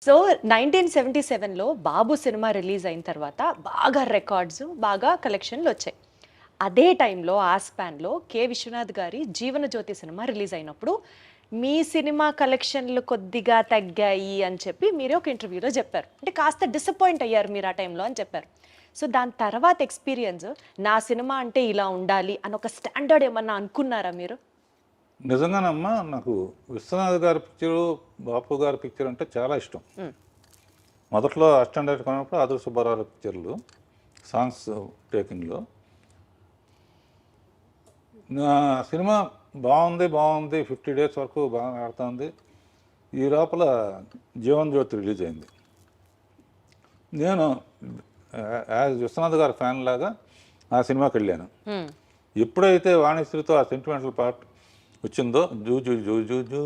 So 1977లో బాబు cinema release అయిన తర్వాత బాగా రికార్డ్స్ బాగా కలెక్షన్లు వచ్చాయి. అదే టైంలో ఆ స్పాన్లో కె విశ్వనాథ్ గారి జీవనజ్యోతి సినిమా రిలీజ్ అయినప్పుడు మీ సినిమా కలెక్షన్లు కొద్దిగా తగ్గాయి అని చెప్పి మీరే ఒక ఇంటర్వ్యూలో చెప్పారు. అంటే కాస్త డిసప్పాయింట్ అయ్యారు మీరు ఆ టైంలో అని చెప్పారు. సో దాని తర్వాత ఎక్స్పీరియన్స్ నా సినిమా అంటే ఇలా ఉండాలి అని ఒక స్టాండర్డ్ ఏమన్నా అనుకున్నారా మీరు? నిజంగానమ్మా నాకు విశ్వనాథ్ గారి పిక్చరు, బాపు గారి పిక్చర్ అంటే చాలా ఇష్టం. మొదట్లో అస్టాండర్డ్ కొన్నప్పుడు ఆదుర్ సుబ్బారావు పిక్చర్లు సాంగ్స్ టేకింగ్లో నా సినిమా బాగుంది 50 డేస్ వరకు బాగా ఆడుతుంది. ఈ లోపల జీవన్ జ్యోతి రిలీజ్ అయింది. నేను యాజ్ విశ్వనాథ్ గారి ఫ్యాన్ లాగా ఆ సినిమాకి వెళ్ళాను. ఎప్పుడైతే వాణిశ్రీతో ఆ సెంటిమెంటల్ పార్ట్ వచ్చిందో zoo zoo zoo zoo zoo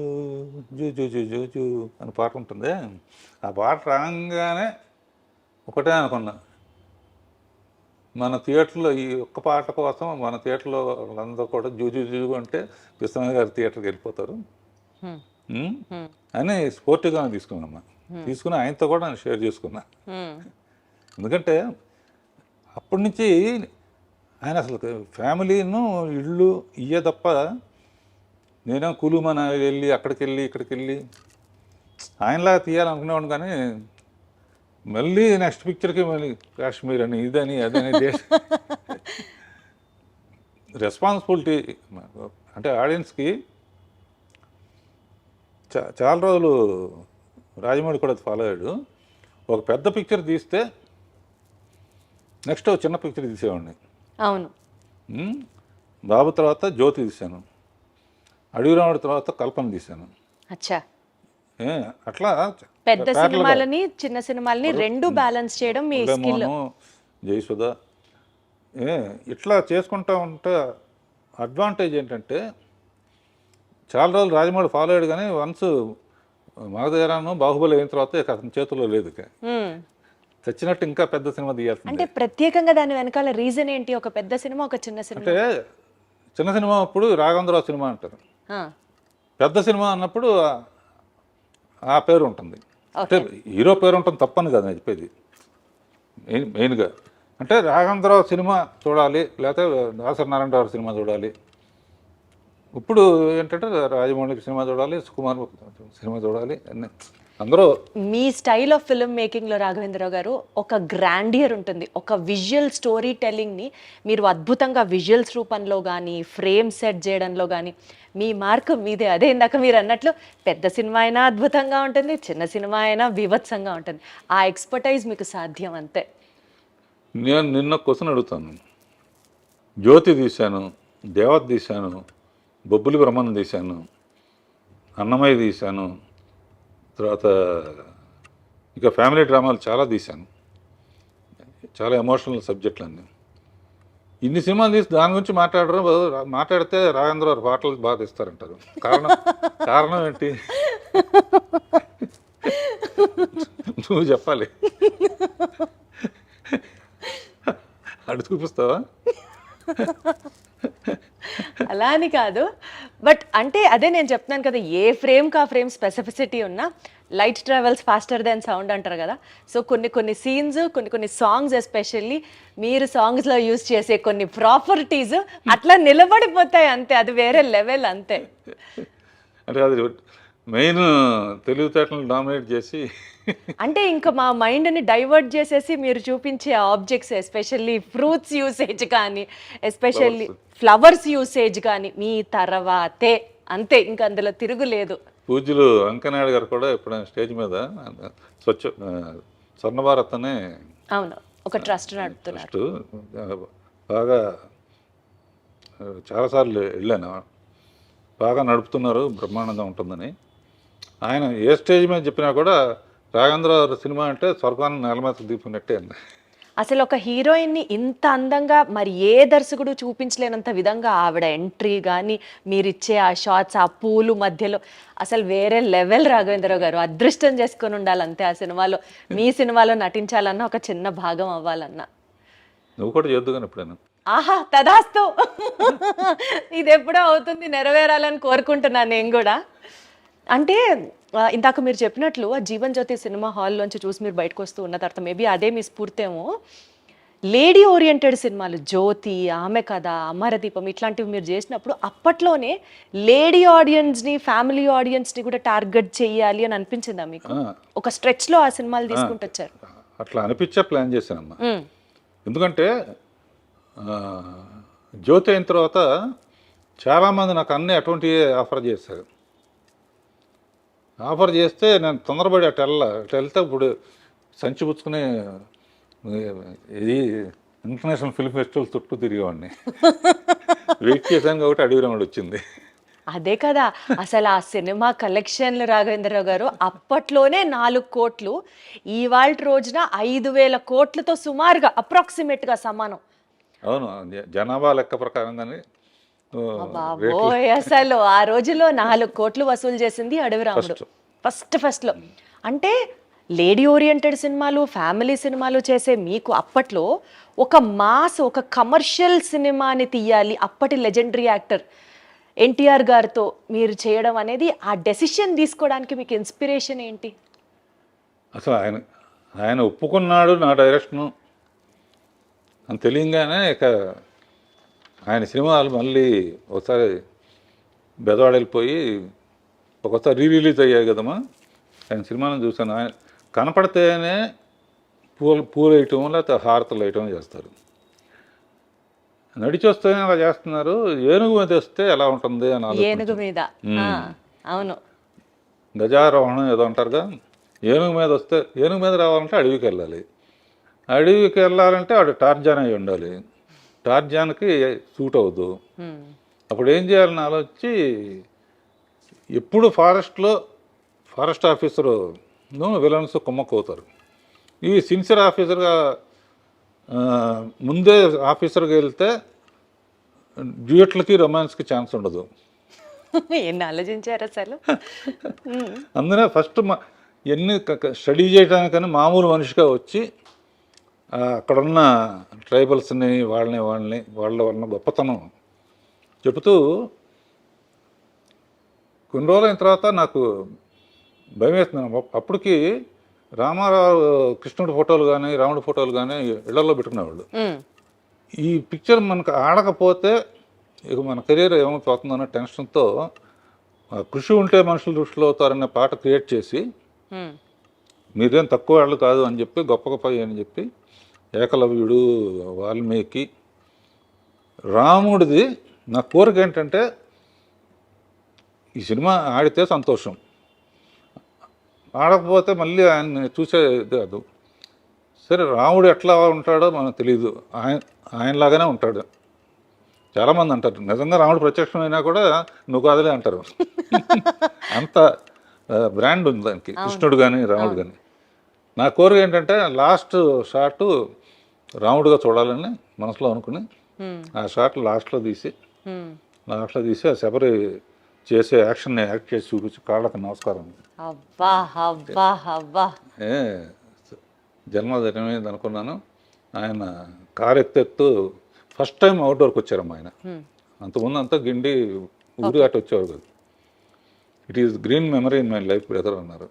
zoo zoo zoo zoo zoo అని పాట ఉంటుంది. ఆ పాట రాగానే ఒకటే అనుకున్నా, మన థియేటర్లో ఈ ఒక్క పాట కోసం మన థియేటర్లో వాళ్ళందరూ కూడా జూ జూ జూ అంటే విశ్వనాథ్ గారి థియేటర్కి వెళ్ళిపోతారు అని స్పోర్టివ్గా తీసుకున్నామ్మా. తీసుకుని ఆయనతో కూడా నేను షేర్ చేసుకున్నా. ఎందుకంటే అప్పటి నుంచి ఆయన అసలు ఫ్యామిలీను ఇళ్ళు ఇయ్యే తప్ప నేనే కులుమన వెళ్ళి అక్కడికి వెళ్ళి ఇక్కడికి వెళ్ళి ఆయనలాగా తీయాలనుకునేవాడు. కానీ మళ్ళీ నెక్స్ట్ పిక్చర్కి మళ్ళీ కాశ్మీర్ అని ఇదని అదని రెస్పాన్సిబిలిటీ అంటే ఆడియన్స్కి చాలా రోజులు రాజమౌళి కూడా ఫాలో అయ్యాడు. ఒక పెద్ద పిక్చర్ తీస్తే నెక్స్ట్ చిన్న పిక్చర్ తీసేవాడిని. అవును. బాబు తర్వాత జ్యోతి తీశాను, అడవి రాముడి తర్వాత కల్పన తీశాను. అచ్చా, అట్లా పెద్ద సినిమాలని చిన్న సినిమాలని రెండు బ్యాలెన్స్ చేయడం మీ స్కిల్. జయసుధ ఇట్లా చేసుకుంటా ఉంటే అడ్వాంటేజ్ ఏంటంటే చాలా రోజులు రాజమౌళి ఫాలో అయ్యాడు. కానీ వన్స్ మగధీరాను బాహుబలి అయిన తర్వాత ఇక అతని చేతుల్లో లేదు. చచ్చినట్టు ఇంకా పెద్ద సినిమా తీయాల్సింది. అంటే ప్రత్యేకంగా దాని వెనకాల రీజన్ ఏంటి? ఒక పెద్ద సినిమా, ఒక చిన్న సినిమా. అంటే చిన్న సినిమా అప్పుడు రాఘవేంద్రరావు సినిమా అంటారు, పెద్ద సినిమా అన్నప్పుడు ఆ పేరు ఉంటుంది. అంటే హీరో పేరు ఉంటుంది తప్పని కదా నేను చెప్పేది. మెయిన్గా అంటే రాఘవేంద్రరావు సినిమా చూడాలి, లేకపోతే దాసరి నారాయణరావు సినిమా చూడాలి. ఇప్పుడు ఏంటంటే రాజమౌళి సినిమా చూడాలి, సుకుమార్ సినిమా చూడాలి. అన్నీ అందరూ మీ స్టైల్ ఆఫ్ ఫిల్మ్ మేకింగ్లో రాఘవేంద్రరావు గారు ఒక గ్రాండియర్ ఉంటుంది. ఒక విజువల్ స్టోరీ టెల్లింగ్ని మీరు అద్భుతంగా విజువల్స్ రూపంలో కానీ ఫ్రేమ్ సెట్ చేయడంలో కానీ మీ మార్క్ మీదే. అదే ఇందాక మీరు అన్నట్లు పెద్ద సినిమా అయినా అద్భుతంగా ఉంటుంది, చిన్న సినిమా అయినా బీభత్సంగా ఉంటుంది. ఆ ఎక్స్పర్టైజ్ మీకు సాధ్యం అంతే. నేను నిన్న క్వశ్చన్ అడుగుతాను. జ్యోతి తీశాను, దేవత తీశాను, బొబ్బులి బ్రహ్మను తీశాను, అన్నమయ్య తీశాను, తర్వాత ఇక ఫ్యామిలీ డ్రామాలు చాలా తీశాను, చాలా ఎమోషనల్ సబ్జెక్టులు అన్నీ. ఇన్ని సినిమాలు తీసి దాని గురించి మాట్లాడితే రాఘవేంద్ర పాటలు బాగా తీస్తారంటారు. కారణం ఏంటి నువ్వు చెప్పాలి. అడు చూపిస్తావా? అలా అని కాదు, బట్ అంటే అదే నేను చెప్తున్నాను కదా, ఏ ఫ్రేమ్కి ఆ ఫ్రేమ్ స్పెసిఫిసిటీ ఉన్నా light travels faster than sound అంటారు కదా. సో కొన్ని సీన్స్, కొన్ని సాంగ్స్ ఎస్పెషల్లీ మీరు సాంగ్స్లో యూజ్ చేసే కొన్ని ప్రాపర్టీస్ అట్లా నిలబడిపోతాయి అంతే. అది వేరే లెవెల్ అంతే. అంటే అది మెయిన్ తెలివితేటలను డామినేట్ చేసి అంటే ఇంకా మా మైండ్ని డైవర్ట్ చేసేసి మీరు చూపించే ఆబ్జెక్ట్స్, ఎస్పెషల్లీ ఫ్రూట్స్ యూసేజ్ కానీ, ఎస్పెషల్లీ ఫ్లవర్స్ యూసేజ్ కానీ మీ తర్వాతే అంతే, ఇంకా అందులో తిరుగులేదు. పూజ్యులు వెంకయ్యనాయుడు గారు కూడా ఎప్పుడైనా స్టేజ్ మీద స్వర్ణ భారత్ అనే అవును ఒక ట్రస్ట్ నడుపుతున్నారు. బాగా చాలాసార్లు వెళ్ళాను, బాగా నడుపుతున్నారు, బ్రహ్మాండంగా ఉంటుందని. ఆయన ఏ స్టేజ్ మీద చెప్పినా కూడా రాఘవేంద్ర సినిమా అంటే స్వర్గాన్ని నేల మీద దింపినట్టే అండి. అసలు ఒక హీరోయిన్ని ఇంత అందంగా మరి ఏ దర్శకుడు చూపించలేనంత విధంగా ఆవిడ ఎంట్రీ కానీ మీరిచ్చే ఆ షార్ట్స్, ఆ పూలు మధ్యలో అసలు వేరే లెవెల్. రాఘవేంద్రరావు గారు అదృష్టం చేసుకొని ఉండాలంతే ఆ సినిమాలో, మీ సినిమాలో నటించాలన్నా, ఒక చిన్న భాగం అవ్వాలన్నా. నువ్వు కూడా చేద్దు కానీ ఎప్పుడైనా. ఆహా, తదాస్తు. ఇది ఎప్పుడో అవుతుంది, నెరవేరాలని కోరుకుంటున్నాను నేను కూడా. అంటే ఇందాక మీరు చెప్పినట్లు ఆ జీవన్ జ్యోతి సినిమా హాల్లోంచి చూసి మీరు బయటకు వస్తూ ఉన్న తర్వాత మేబీ అదే మీ స్ఫూర్తేమో. లేడీ ఓరియంటెడ్ సినిమాలు జ్యోతి, ఆమె కథ, అమరదీపం ఇట్లాంటివి మీరు చేసినప్పుడు అప్పట్లోనే లేడీ ఆడియన్స్ని, ఫ్యామిలీ ఆడియన్స్ని కూడా టార్గెట్ చేయాలి అని అనిపించిందా మీకు? ఒక స్ట్రెచ్లో ఆ సినిమాలు తీసుకుంటూ వచ్చారు. అట్లా అనిపించే ప్లాన్ చేశానమ్మా. ఎందుకంటే జ్యోతి అయిన తర్వాత చాలామంది నాకు అన్నీ అటువంటివి ఆఫర్ చేశారు. ఆఫర్ చేస్తే నేను తొందరపడి అటు వెళ్తే ఇప్పుడు సంచి పుచ్చుకుని ఇది ఇంటర్నేషనల్ ఫిల్మ్ ఫెస్టివల్ చుట్టూ తిరిగేవాడిని. వెయిట్ చేశాను కాబట్టి అడవి రాముడు వచ్చింది. అదే కదా అసలు ఆ సినిమా కలెక్షన్లు రాఘవేంద్రరావు గారు అప్పట్లోనే 4 కోట్లు, ఇవాళ రోజున 5,000 కోట్లతో సుమారుగా అప్రాక్సిమేట్గా సమానం. అవును, జనాభా లెక్క ప్రకారంగానే బాబోయ్, అసలు ఆ రోజులో 4 కోట్లు వసూలు చేసింది అడవి రాముడు ఫస్ట్లో. అంటే లేడీ ఓరియంటెడ్ సినిమాలు, ఫ్యామిలీ సినిమాలు చేసే మీకు అప్పట్లో ఒక మాస్, ఒక కమర్షియల్ సినిమాని తీయాలి, అప్పటి లెజెండరీ యాక్టర్ ఎన్టీఆర్ గారితో మీరు చేయడం అనేది, ఆ డెసిషన్ తీసుకోవడానికి మీకు ఇన్స్పిరేషన్ ఏంటి? అసలు ఆయన ఒప్పుకున్నాడు నా డైరెక్షను అని తెలియగానే ఇక ఆయన సినిమాలు మళ్ళీ ఒకసారి బెదవాడ వెళ్ళిపోయి ఒకసారి రిలీజ్ అయ్యాయి కదమ్మా. ఆయన సినిమాలను చూశాను. ఆయన కనపడితేనే పూలు వేయటం లేకపోతే హారతలు వేయటం చేస్తారు. నడిచి వస్తేనే అలా చేస్తున్నారు. ఏనుగు మీద వస్తే ఎలా ఉంటుంది అని ఏనుగు మీద, అవును, గజారోహణం ఏదో అంటారుగా. ఏనుగు మీద వస్తే, ఏనుగు మీద రావాలంటే అడవికి వెళ్ళాలి. అడవికి వెళ్ళాలంటే వాడు టార్జాన్ అయి ఉండాలి. టార్జాన్కి సూట్ అవ్వదు. అప్పుడు ఏం చేయాలని ఆలోచించి ఎప్పుడు ఫారెస్ట్ ఆఫీసరు విలన్స్ కుమ్మక్కవుతారు. ఈ సిన్సియర్ ఆఫీసర్గా ముందే ఆఫీసర్గా వెళ్తే డ్యూయట్లకి రొమాన్స్కి ఛాన్స్ ఉండదు. ఎన్ని ఆలోచించారు అసలు. అందునే ఫస్ట్ ఎన్ని స్టడీ చేయడానికని మామూలు మనిషిగా వచ్చి అక్కడున్న ట్రైబల్స్ని వాళ్ళ గొప్పతనం చెబుతూ కొన్ని రోజులైన తర్వాత నాకు భయం వేస్తున్నాను. అప్పటికి రామారావు కృష్ణుడి ఫోటోలు కానీ రాముడి ఫోటోలు కానీ ఇళ్లలో పెట్టుకునేవాళ్ళు. ఈ పిక్చర్ మనకు ఆడకపోతే ఇక మన కెరీర్ ఏమైపోతుందన్న టెన్షన్తో కృషి ఉంటే మనుషులు దృష్టిలో అవుతారనే పాట క్రియేట్ చేసి మీరేం తక్కువ వాళ్ళు కాదు అని చెప్పి గొప్ప అని చెప్పి ఏకలవ్యుడు, వాల్మీకి, రాముడిది నా కోరిక ఏంటంటే ఈ సినిమా ఆడితే సంతోషం, ఆడకపోతే మళ్ళీ ఆయన చూసేది కాదు. సరే, రాముడు ఎట్లా ఉంటాడో మనకు తెలియదు, ఆయనలాగానే ఉంటాడు. చాలామంది అంటారు నిజంగా రాముడు ప్రత్యక్షమైనా కూడా నువ్వు కాదులే అంటారు. అంత బ్రాండ్ ఉంది దానికి, కృష్ణుడు కానీ రాముడు కానీ. నా కోరిక ఏంటంటే లాస్ట్ షాట్ రాముడుగా చూడాలని మనసులో అనుకుని ఆ షాట్ లాస్ట్లో తీసి ఆ శబరి చేసే యాక్షన్ని యాక్ట్ చేసి చూపించి కాళ్ళకి నమస్కారం. జన్మదినమేది అనుకున్నాను. ఆయన కారు ఎత్తు ఫస్ట్ టైం అవుట్డోర్కి వచ్చారమ్మా ఆయన. అంతకుముందు అంతా గిండి ఊరు అటు వచ్చేవారు కదా. It is green memory in my life brother అన్నారు.